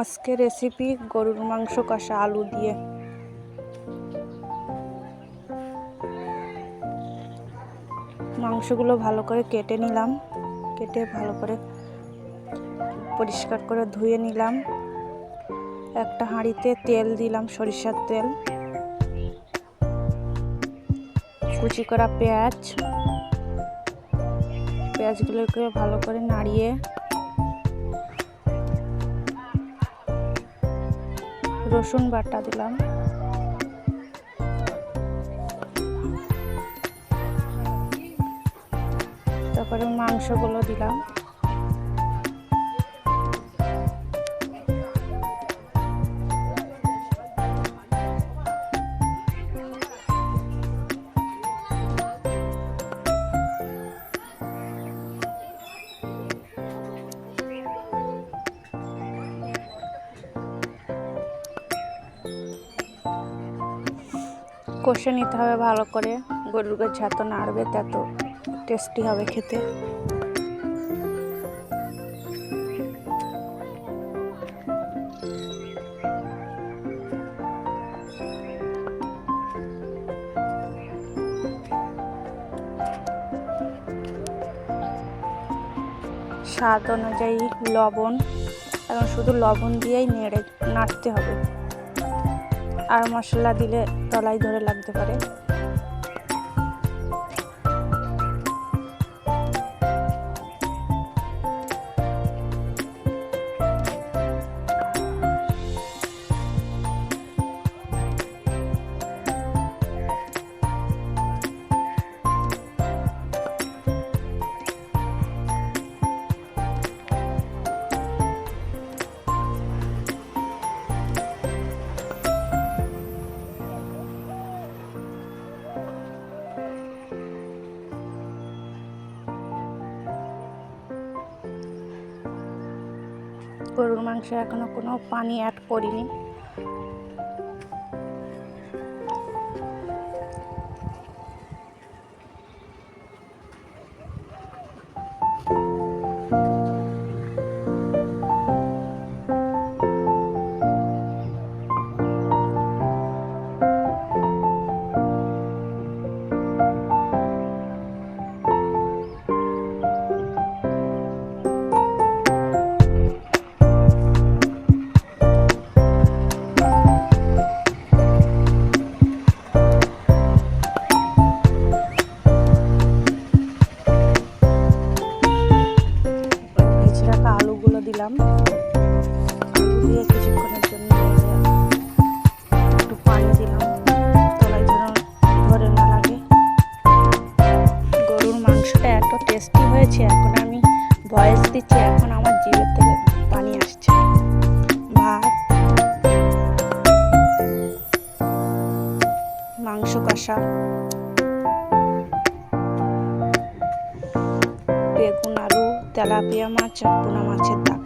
আজকে রেসিপি গরুর মাংস কষা আলু দিয়ে। মাংসগুলো ভালো করে কেটে নিলাম, কেটে ভালো করে পরিষ্কার করে ধুয়ে নিলাম। একটা হাঁড়িতে তেল দিলাম, সরিষার তেল, কুচি করা পেঁয়াজগুলোকে ভালো করে নাড়িয়ে রসুন বাটা দিলাম, তারপরে মাংসগুলো দিলাম। কষে নিতে হবে ভালো করে, গরুর গায়ে যত নাড়বে তত টেস্টি হবে খেতে। স্বাদ অনুযায়ী লবণ, এখন শুধু লবণ দিয়েই নাড়তে হবে, আর মশলা দিলে তলায় ধরে লাগতে পারে। গরুর মাংসে এখনো কোনো পানি অ্যাড করিনি। আলুগুলো দিলাম, আলু দিয়ে কিছুক্ষণের জন্য একটু পানি দিলাম, তলায় যেন ধরে না লাগে। গরুর মাংসটা এত টেস্টি হয়েছে, এখন আমি ভয়েস দিচ্ছি, এখন আমার জিভের থেকে পানি আসছে। ভাত, মাংস কষা, বেগুন, আলু, তেলাপিয়া মাছ আর পোনা মাছের দাগ।